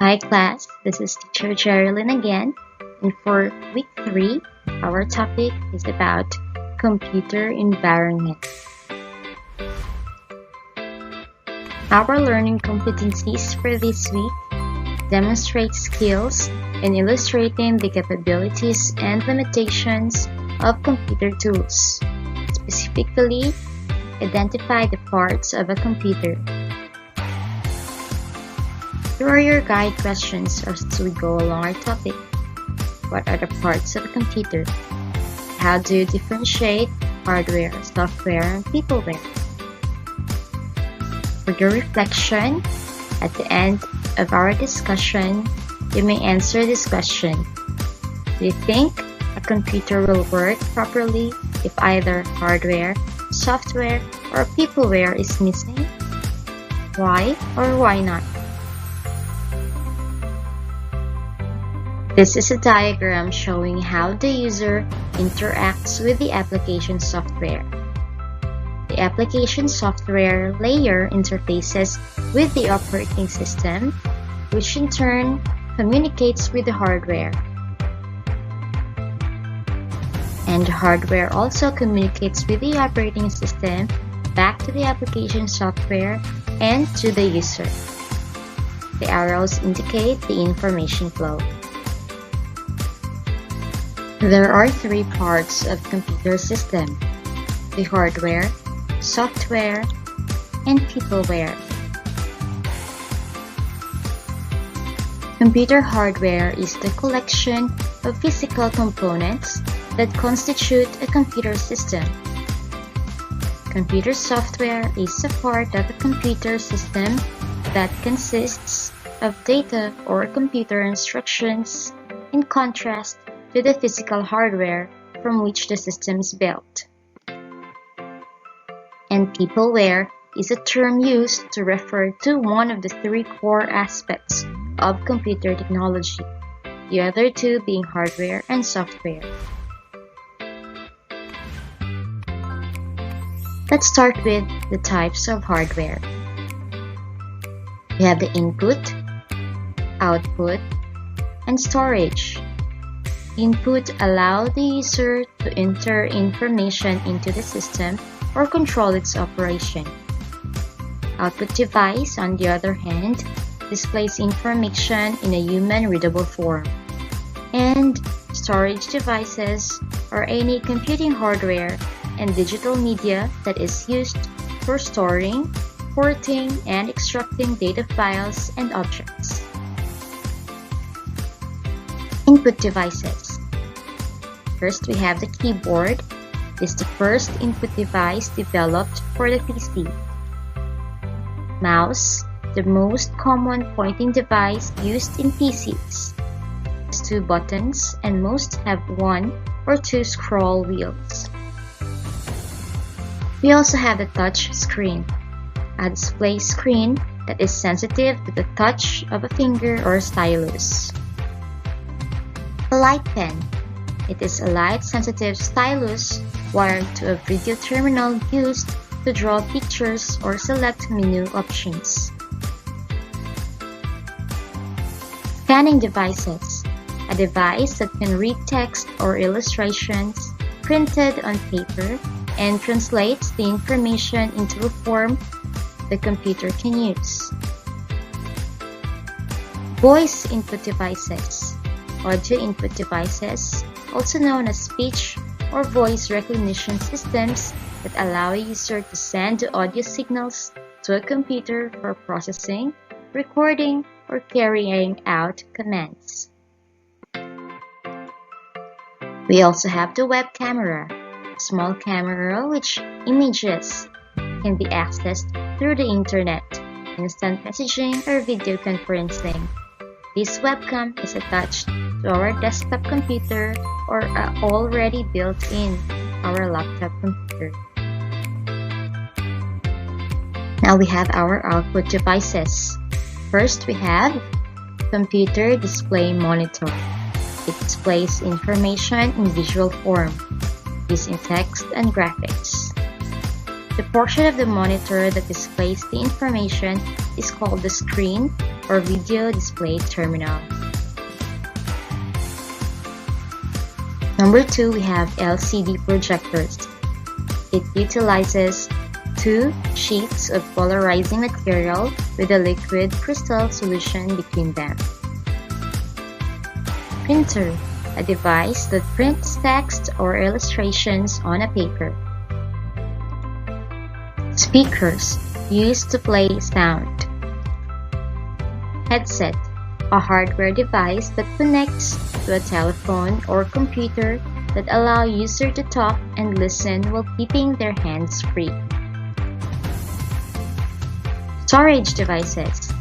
Hi class, this is teacher Jerilyn again, and for week 3, our topic is about computer environment. Our learning competencies for this week demonstrate skills in illustrating the capabilities and limitations of computer tools. Specifically, identify the parts of a computer. Here are your guide questions as we go along our topic. What are the parts of a computer? How do you differentiate hardware, software, and peopleware? For your reflection, at the end of our discussion, you may answer this question. Do you think a computer will work properly if either hardware, software, or peopleware is missing? Why or why not? This is a diagram showing how the user interacts with the application software. The application software layer interfaces with the operating system, which in turn communicates with the hardware. And the hardware also communicates with the operating system back to the application software and to the user. The arrows indicate the information flow. There are 3 parts of computer system: the hardware, software, and peopleware. Computer hardware is the collection of physical components that constitute a computer system. Computer software is a part of a computer system that consists of data or computer instructions, in contrast to the physical hardware from which the system is built. And peopleware is a term used to refer to one of the 3 core aspects of computer technology, the other 2 being hardware and software. Let's start with the types of hardware. We have the input, output, and storage. Input allows the user to enter information into the system or control its operation. Output device, on the other hand, displays information in a human-readable form. And storage devices are any computing hardware and digital media that is used for storing, porting, and extracting data files and objects. Input devices. First, we have the keyboard. This is the first input device developed for the PC. Mouse, the most common pointing device used in PCs. It has 2 buttons and most have 1 or 2 scroll wheels. We also have the touch screen, a display screen that is sensitive to the touch of a finger or stylus. A light pen. It is a light-sensitive stylus wired to a video terminal used to draw pictures or select menu options. Scanning devices. A device that can read text or illustrations printed on paper and translates the information into a form the computer can use. Voice input devices. Audio input devices, also known as speech or voice recognition systems that allow a user to send the audio signals to a computer for processing, recording, or carrying out commands. We also have the web camera, a small camera which images can be accessed through the internet, instant messaging, or video conferencing. This webcam is attached to our desktop computer or already built in our laptop computer. Now we have our output devices. First, we have computer display monitor. It displays information in visual form, using text and graphics. The portion of the monitor that displays the information is called the screen or video display terminal. Number 2, we have LCD projectors. It utilizes two sheets of polarizing material with a liquid crystal solution between them. Printer, a device that prints text or illustrations on a paper. Speakers, used to play sound. Headset, a hardware device that connects to a telephone or computer that allow user to talk and listen while keeping their hands free. Storage devices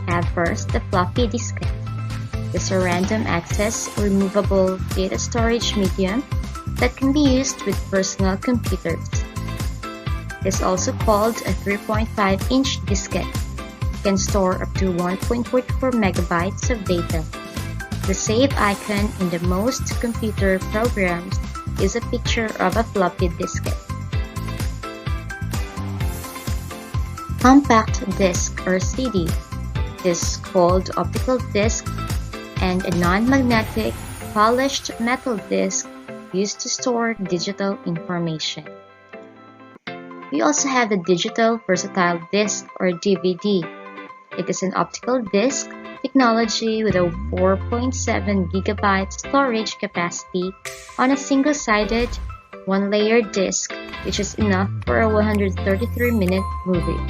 have first the floppy diskette. It's a random access removable data storage medium that can be used with personal computers. It's also called a 3.5-inch diskette. It can store up to 1.44 megabytes of data. The save icon in the most computer programs is a picture of a floppy diskette. Compact disc or CD is called optical disc and a non-magnetic polished metal disc used to store digital information. We also have the digital versatile disc or DVD. It is an optical disc technology with a 4.7 gigabyte storage capacity on a single-sided, one-layer disc, which is enough for a 133-minute movie.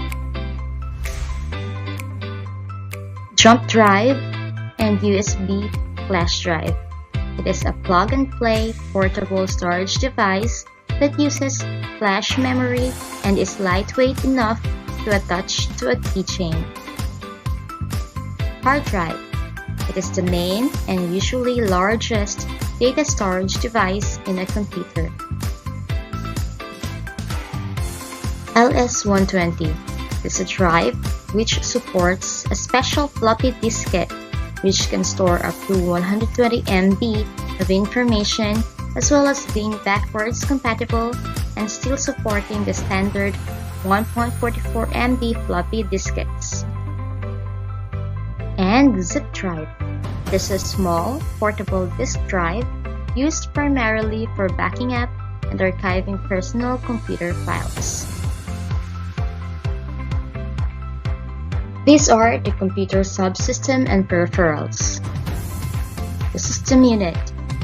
Jump drive and USB flash drive. It is a plug-and-play portable storage device that uses flash memory and is lightweight enough to attach to a keychain. Hard drive. It is the main and usually largest data storage device in a computer. LS120 is a drive which supports a special floppy diskette which can store up to 120 MB of information, as well as being backwards compatible and still supporting the standard 1.44 MB floppy diskettes. And zip drive. This is a small, portable disk drive used primarily for backing up and archiving personal computer files. These are the computer subsystem and peripherals. The system unit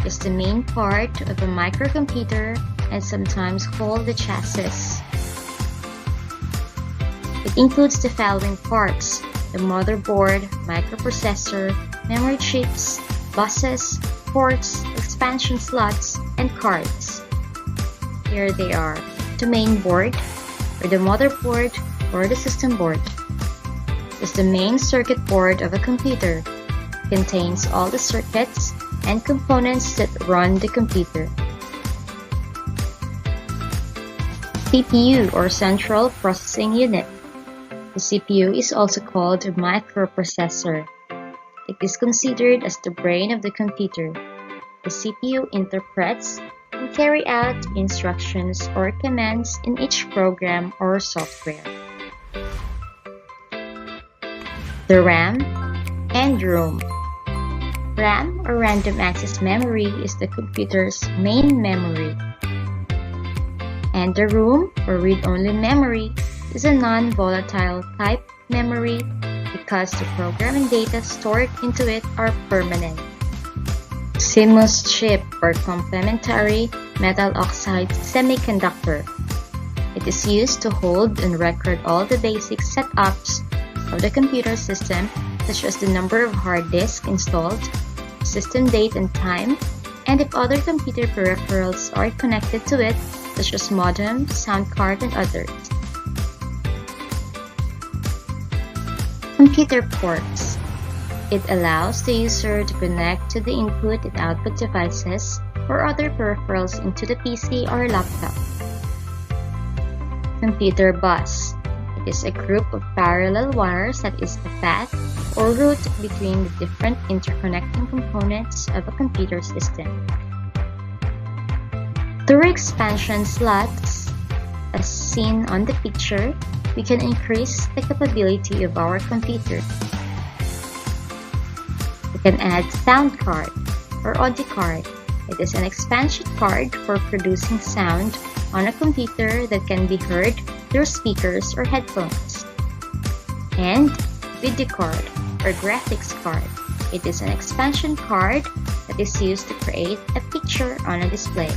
is the main part of a microcomputer and sometimes called the chassis. It includes the following parts: the motherboard, microprocessor, memory chips, buses, ports, expansion slots, and cards. Here they are: the main board, or the motherboard, or the system board. Is the main circuit board of a computer. It contains all the circuits and components that run the computer. CPU or Central Processing Unit. The CPU is also called a microprocessor. It is considered as the brain of the computer. The CPU interprets and carries out instructions or commands in each program or software. The RAM and ROM. RAM or Random Access Memory is the computer's main memory. And the ROM or Read-Only Memory is a non-volatile type memory because the program and data stored into it are permanent. CMOS chip or Complementary Metal Oxide Semiconductor. It is used to hold and record all the basic setups of the computer system, such as the number of hard disks installed, system date and time, and if other computer peripherals are connected to it, such as modem, sound card, and others. Computer ports. It allows the user to connect to the input and output devices or other peripherals into the PC or laptop. Computer bus. It is a group of parallel wires that is the path or route between the different interconnecting components of a computer system. Through expansion slots, as seen on the picture, we can increase the capability of our computer. You can add sound card or audio card. It is an expansion card for producing sound on a computer that can be heard through speakers or headphones. And video card or graphics card. It is an expansion card that is used to create a picture on a display.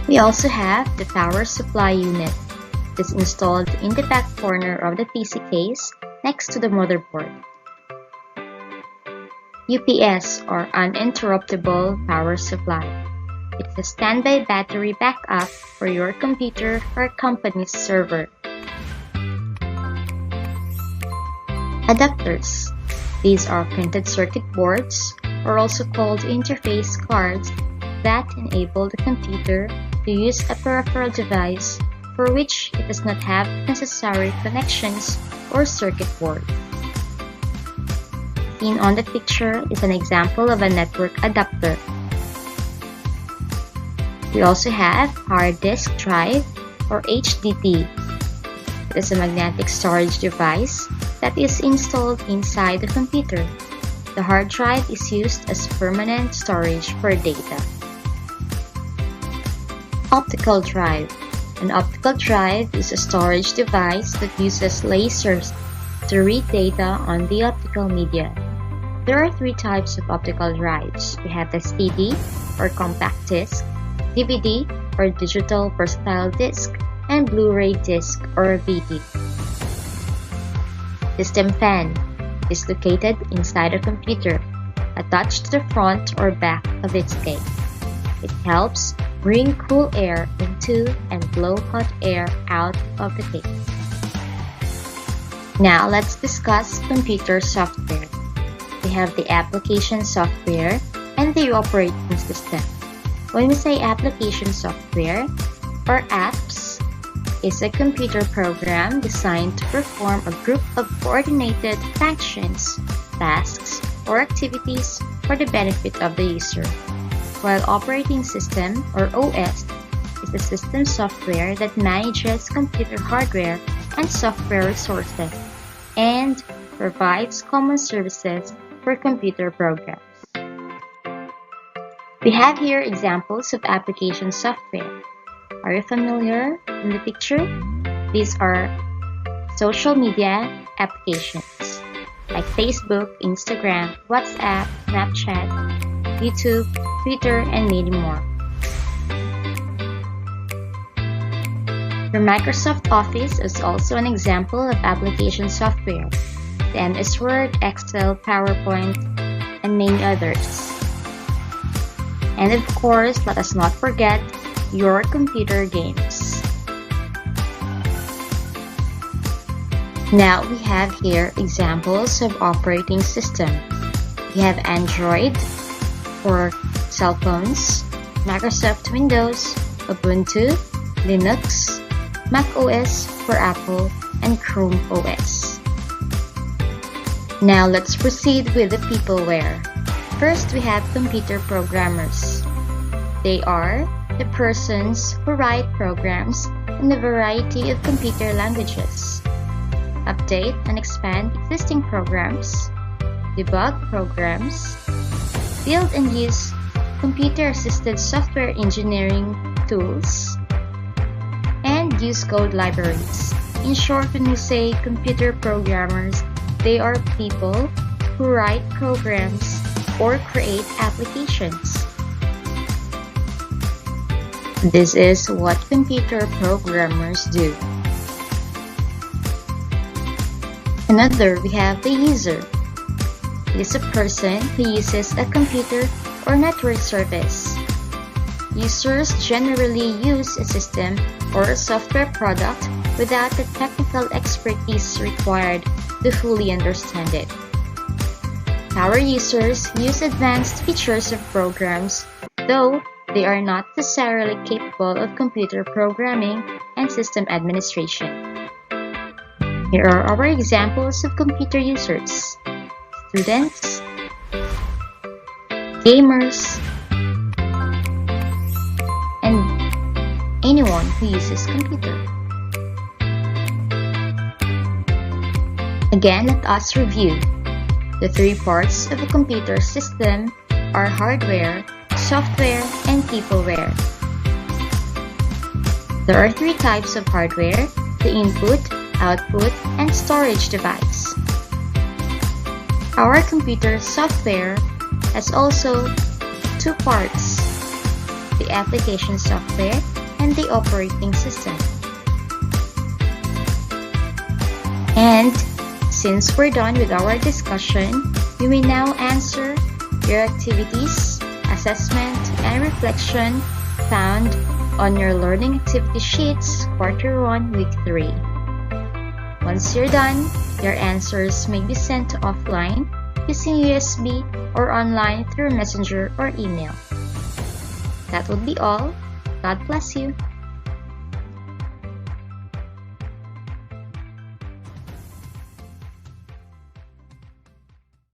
We also have the power supply unit. It is installed in the back corner of the PC case next to the motherboard. UPS or uninterruptible power supply. It is a standby battery backup for your computer or a company's server. Adapters. These are printed circuit boards, or also called interface cards, that enable the computer to use a peripheral device for which it does not have necessary connections or circuit board. Seen on the picture is an example of a network adapter. We also have hard disk drive or HDD. It is a magnetic storage device that is installed inside the computer. The hard drive is used as permanent storage for data. Optical drive. An optical drive is a storage device that uses lasers to read data on the optical media. There are three types of optical drives. We have the CD or compact disc, DVD or digital versatile disc, and Blu-ray disc or VD. System fan is located inside a computer, attached to the front or back of its case. It helps bring cool air into and blow hot air out of the case. Now let's discuss computer software. We have the application software and the operating system. When we say application software or apps, is a computer program designed to perform a group of coordinated functions, tasks, or activities for the benefit of the user. While operating system or OS is the system software that manages computer hardware and software resources and provides common services for computer programs. We have here examples of application software. Are you familiar in the picture? These are social media applications like Facebook, Instagram, WhatsApp, Snapchat, YouTube, Twitter, and many more. The Microsoft Office is also an example of application software. The MS Word, Excel, PowerPoint, and many others. And of course, let us not forget your computer games. Now we have here examples of operating system. We have Android for cell phones, Microsoft Windows, Ubuntu, Linux, Mac OS for Apple, and Chrome OS. Now let's proceed with the peopleware. First, we have computer programmers. They are the persons who write programs in a variety of computer languages, update and expand existing programs, debug programs, build and use computer-assisted software engineering tools, and use code libraries. In short, when we say computer programmers, they are people who write programs or create applications. This is what computer programmers do. Another, we have the user. It is a person who uses a computer or network service. Users generally use a system or a software product without the technical expertise required to fully understand it. Power users use advanced features of programs, though they are not necessarily capable of computer programming and system administration. Here are our examples of computer users: students, gamers, and anyone who uses computer. Again, let us review. The three parts of a computer system are hardware, software, and peopleware. There are three types of hardware: the input, output, and storage device. Our computer software has also two parts: the application software and the operating system. And since we're done with our discussion, you may now answer your activities, assessment, and reflection found on your learning activity sheets, Quarter 1, Week 3. Once you're done, your answers may be sent offline using USB or online through Messenger or email. That would be all. God bless you.